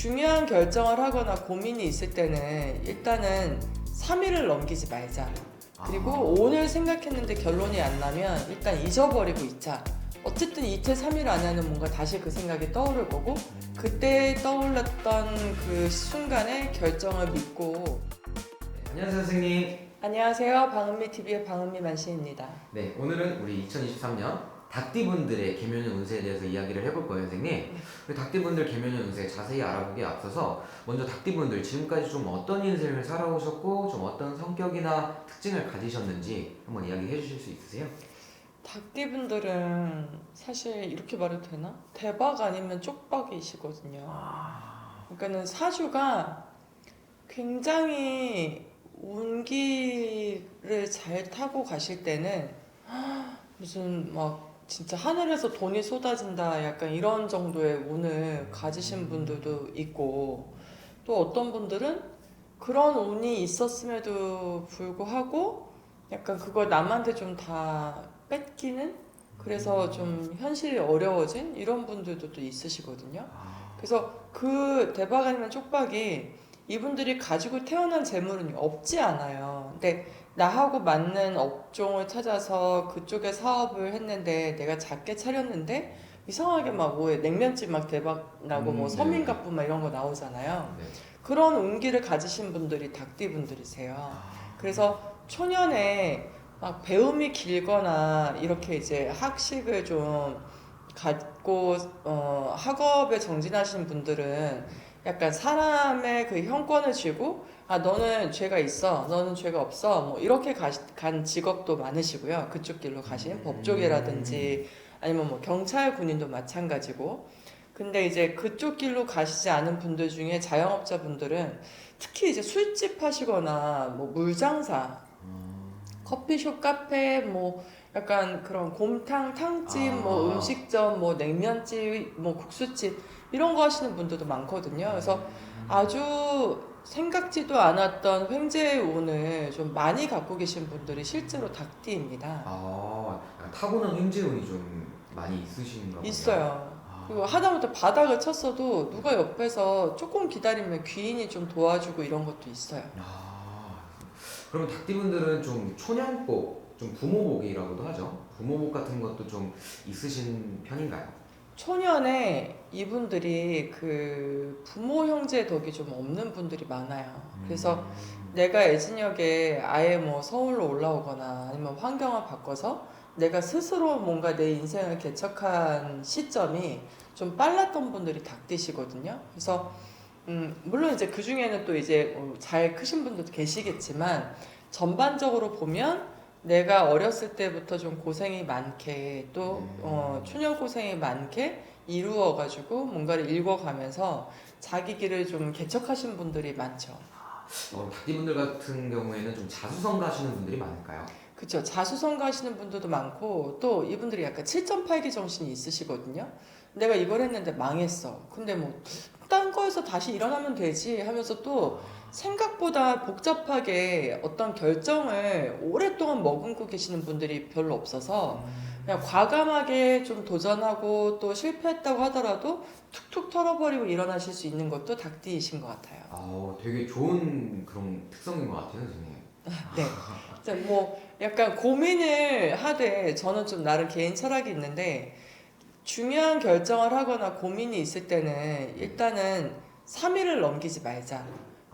중요한 결정을 하거나 고민이 있을 때는 일단은 3일을 넘기지 말자. 그리고 오늘 생각했는데 결론이 안 나면 일단 잊어버리고 있자. 어쨌든 이틀 3일 안에는 뭔가 다시 그 생각이 떠오를 거고 그때 떠올랐던 그 순간에 결정을 믿고. 안녕하세요 선생님. 안녕하세요. 방은미TV의 방은미 만신입니다. 네, 오늘은 우리 2023년 닭띠분들의 개묘년 운세에 대해서 이야기를 해볼 거예요 선생님. 닭띠분들 개묘년 운세 자세히 알아보기에 앞서서 먼저 닭띠분들 지금까지 좀 어떤 인생을 살아오셨고 좀 어떤 성격이나 특징을 가지셨는지 한번 이야기해 주실 수 있으세요? 닭띠분들은 사실 이렇게 말해도 되나? 대박 아니면 쪽박이시거든요. 그러니까는 사주가 굉장히 운기를 잘 타고 가실 때는 무슨 막 진짜 하늘에서 돈이 쏟아진다 약간 이런 정도의 운을 가지신 분들도 있고, 또 어떤 분들은 그런 운이 있었음에도 불구하고 약간 그걸 남한테 좀 다 뺏기는, 그래서 좀 현실이 어려워진 이런 분들도 또 있으시거든요. 그래서 그 대박 아니면 쪽박이 이분들이 가지고 태어난 재물은 없지 않아요. 근데 나하고 맞는 업종을 찾아서 그쪽에 사업을 했는데 내가 작게 차렸는데 이상하게 막 뭐 냉면집 막 대박 나고 뭐 네. 서민가품 막 이런 거 나오잖아요. 네. 그런 운기를 가지신 분들이 닭띠분들이세요. 그래서 초년에 막 배움이 길거나 이렇게 이제 학식을 좀 갖고 학업에 정진하신 분들은 약간 사람의 그 형권을 쥐고, 아 너는 죄가 있어, 너는 죄가 없어, 뭐 이렇게 간 직업도 많으시고요. 그쪽 길로 가신 법조계라든지 아니면 뭐 경찰 군인도 마찬가지고. 근데 이제 그쪽 길로 가시지 않은 분들 중에 자영업자 분들은 특히 이제 술집 하시거나 뭐 물장사, 커피숍, 카페, 뭐 약간 그런 곰탕, 탕집, 뭐 음식점, 뭐 냉면집, 뭐 국수집 이런 거 하시는 분들도 많거든요. 그래서 아주 생각지도 않았던 횡재의 운을 좀 많이 갖고 계신 분들이 실제로 닭띠입니다. 약간 타고난 횡재운이 좀 많이 있으신가 보네요. 있어요. 그리고 하다못해 바닥을 쳤어도 누가 옆에서 조금 기다리면 귀인이 좀 도와주고 이런 것도 있어요. 그러면 닭띠분들은 좀 초년복, 좀 부모복이라고도 하죠. 부모복 같은 것도 좀 있으신 편인가요? 초년에 이분들이 그 부모 형제 덕이 좀 없는 분들이 많아요. 그래서 내가 애진역에 아예 뭐 서울로 올라오거나 아니면 환경을 바꿔서 내가 스스로 뭔가 내 인생을 개척한 시점이 좀 빨랐던 분들이 닭띠시거든요. 그래서 물론 이제 그 중에는 또 이제 잘 크신 분들도 계시겠지만 전반적으로 보면 내가 어렸을 때부터 좀 고생이 많게 또 초년 고생이 많게 이루어가지고 뭔가를 읽어가면서 자기 길을 좀 개척하신 분들이 많죠. 닭띠분들 같은 경우에는 좀 자수성 가시는 분들이 많을까요? 그쵸. 자수성 가시는 분들도 많고 또 이분들이 약간 7.8기 정신이 있으시거든요. 내가 이걸 했는데 망했어. 근데 뭐 딴 거에서 다시 일어나면 되지 하면서 또 생각보다 복잡하게 어떤 결정을 오랫동안 머금고 계시는 분들이 별로 없어서 그냥 과감하게 좀 도전하고 또 실패했다고 하더라도 툭툭 털어버리고 일어나실 수 있는 것도 닭띠이신 것 같아요. 되게 좋은 그런 특성인 것 같아요, 선생님. 네. 이제 뭐 약간 고민을 하되 저는 좀 나름 개인 철학이 있는데, 중요한 결정을 하거나 고민이 있을 때는 일단은 3일을 넘기지 말자.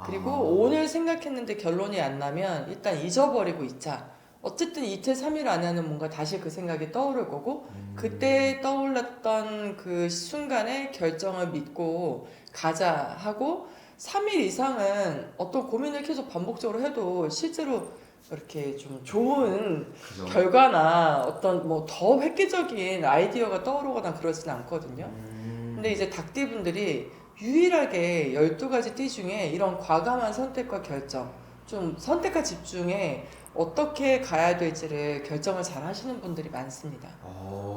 그리고 오늘 생각했는데 결론이 안 나면 일단 잊어버리고 있자. 어쨌든 이틀 3일 안에는 뭔가 다시 그 생각이 떠오를 거고 그때 떠올랐던 그 순간에 결정을 믿고 가자 하고, 3일 이상은 어떤 고민을 계속 반복적으로 해도 실제로 이렇게 좀 좋은 그죠? 결과나 어떤 뭐 더 획기적인 아이디어가 떠오르거나 그러진 않거든요. 근데 이제 닭띠분들이 유일하게 12가지 띠 중에 이런 과감한 선택과 결정, 좀 선택과 집중에 어떻게 가야 될지를 결정을 잘 하시는 분들이 많습니다.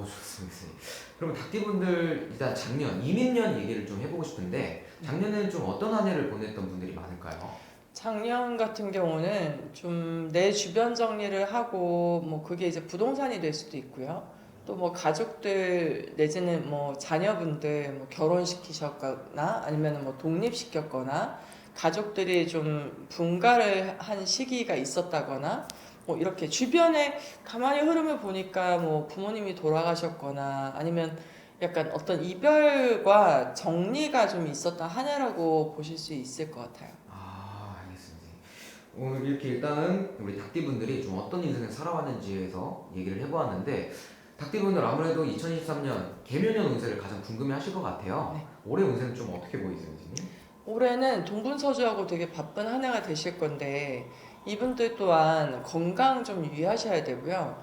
좋습니다. 그럼 닭띠분들 일단 작년, 이민년 얘기를 좀 해보고 싶은데 작년에는 좀 어떤 한 해를 보냈던 분들이 많을까요? 작년 같은 경우는 좀 내 주변 정리를 하고 뭐 그게 이제 부동산이 될 수도 있고요. 또 뭐 가족들 내지는 뭐 자녀분들 뭐 결혼시키셨거나 아니면 뭐 독립시켰거나 가족들이 좀 분가를 한 시기가 있었다거나 뭐 이렇게 주변에 가만히 흐름을 보니까 뭐 부모님이 돌아가셨거나 아니면 약간 어떤 이별과 정리가 좀 있었던 한 해라고 보실 수 있을 것 같아요. 알겠습니다. 오늘 이렇게 일단은 우리 닭띠분들이 좀 어떤 인생을 살아왔는지에서 얘기를 해보았는데 닭띠분들 아무래도 2023년 개묘년 운세를 가장 궁금해하실 것 같아요. 네. 올해 운세는 좀 어떻게 보이세요, 선생님? 올해는 동분서주하고 되게 바쁜 한 해가 되실 건데 이분들 또한 건강 좀 유의하셔야 되고요.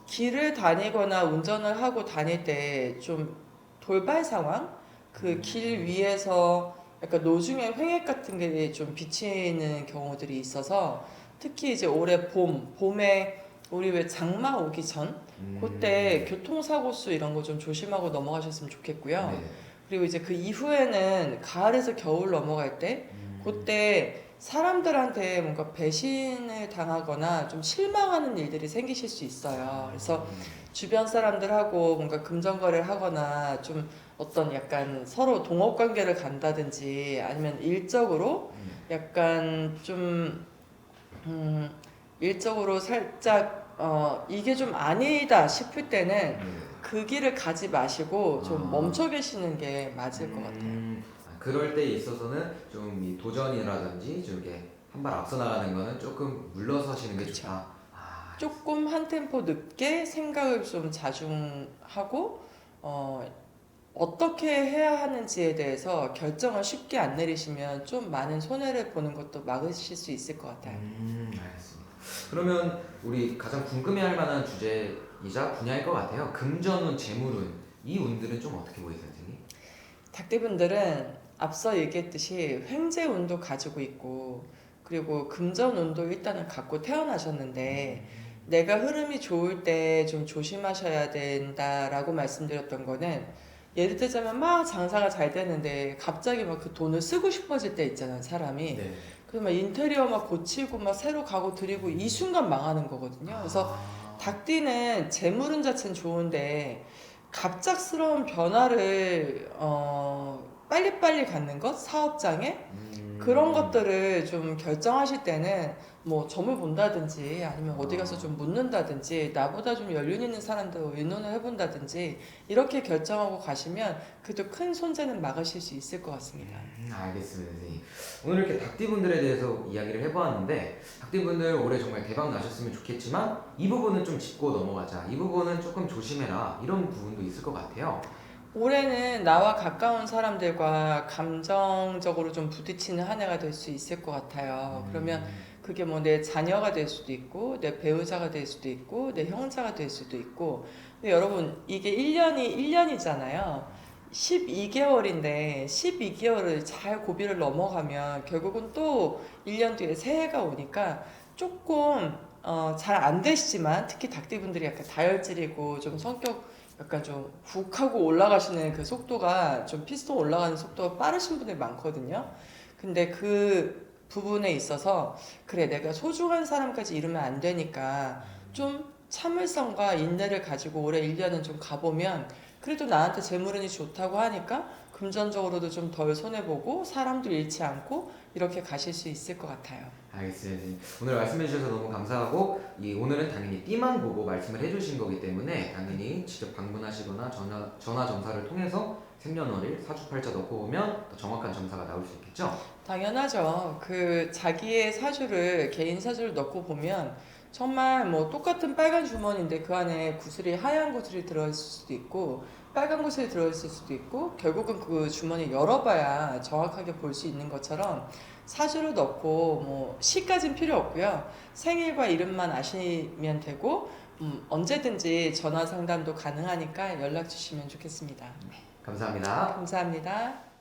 길을 다니거나 운전을 하고 다닐 때 좀 돌발 상황, 그 길 위에서 약간 노중의 횡액 같은 게 좀 비치는 경우들이 있어서 특히 이제 올해 봄에 우리 왜 장마 오기 전 그때 교통사고 수 이런 거 좀 조심하고 넘어가셨으면 좋겠고요. 네. 그리고 이제 그 이후에는 가을에서 겨울 넘어갈 때 그때 사람들한테 뭔가 배신을 당하거나 좀 실망하는 일들이 생기실 수 있어요. 그래서 주변 사람들하고 뭔가 금전거래를 하거나 좀 어떤 약간 서로 동업관계를 간다든지 아니면 일적으로 약간 좀 일적으로 살짝 이게 좀 아니다 싶을 때는 그 길을 가지 마시고 좀 멈춰 계시는 게 맞을 것 같아요. 그럴 때 있어서는 좀 이 도전이라든지 좀 이렇게 한 발 앞서 나가는 거는 조금 물러서시는 게 그쵸. 좋다. 조금 한 템포 늦게 생각을 좀 자중하고 어떻게 해야 하는지에 대해서 결정을 쉽게 안 내리시면 좀 많은 손해를 보는 것도 막으실 수 있을 것 같아요. 알겠습니다. 그러면 우리 가장 궁금해할 만한 주제이자 분야일 것 같아요. 금전운, 재물운 이 운들은 좀 어떻게 보이세요, 선생님? 닭띠분들은 앞서 얘기했듯이 횡재운도 가지고 있고 그리고 금전운도 일단은 갖고 태어나셨는데 내가 흐름이 좋을 때 좀 조심하셔야 된다라고 말씀드렸던 거는 예를 들자면 막 장사가 잘 되는데 갑자기 막 그 돈을 쓰고 싶어질 때 있잖아요, 사람이. 네. 그래서 막 인테리어 막 고치고 막 새로 가구 드리고 이 순간 망하는 거거든요. 그래서 닭띠는 재물운 자체는 좋은데 갑작스러운 변화를 빨리빨리 갖는 것, 사업장에 그런 것들을 좀 결정하실 때는 뭐 점을 본다든지 아니면 어디 가서 좀 묻는다든지 나보다 좀 연륜 있는 사람들 의논을 해본다든지 이렇게 결정하고 가시면 그래도 큰 손재는 막으실 수 있을 것 같습니다. 알겠습니다, 선생님. 오늘 이렇게 닭띠분들에 대해서 이야기를 해보았는데 닭띠분들 올해 정말 대박 나셨으면 좋겠지만 이 부분은 좀 짚고 넘어가자. 이 부분은 조금 조심해라. 이런 부분도 있을 것 같아요. 올해는 나와 가까운 사람들과 감정적으로 좀 부딪히는 한 해가 될 수 있을 것 같아요. 그러면 그게 뭐 내 자녀가 될 수도 있고, 내 배우자가 될 수도 있고, 내 형제가 될 수도 있고. 근데 여러분, 이게 1년이잖아요. 12개월인데, 12개월을 잘 고비를 넘어가면 결국은 또 1년 뒤에 새해가 오니까 조금, 잘 안 되시지만, 특히 닭띠분들이 약간 다혈질이고, 좀 성격 약간 좀 훅 하고 올라가시는 그 속도가 좀 피스톤 올라가는 속도가 빠르신 분들이 많거든요. 근데 그 부분에 있어서 그래 내가 소중한 사람까지 이루면 안 되니까 좀 참을성과 인내를 가지고 올해 1년은 좀 가보면 그래도 나한테 재물운이 좋다고 하니까 금전적으로도 좀 덜 손해보고 사람도 잃지 않고 이렇게 가실 수 있을 것 같아요. 알겠습니다, 선생님. 오늘 말씀해 주셔서 너무 감사하고 오늘은 당연히 띠만 보고 말씀을 해주신 거기 때문에 당연히 직접 방문하시거나 전화 점사를 통해서 생년월일 사주팔자 넣고 보면 더 정확한 점사가 나올 수 있겠죠? 당연하죠. 그 자기의 사주를 개인 사주를 넣고 보면 정말 뭐 똑같은 빨간 주머니인데 그 안에 구슬이 하얀 구슬이 들어있을 수도 있고 빨간 구슬이 들어있을 수도 있고 결국은 그 주머니 열어봐야 정확하게 볼 수 있는 것처럼 사주를 넣고 뭐 시까진 필요 없고요. 생일과 이름만 아시면 되고 언제든지 전화 상담도 가능하니까 연락 주시면 좋겠습니다. 감사합니다. 감사합니다.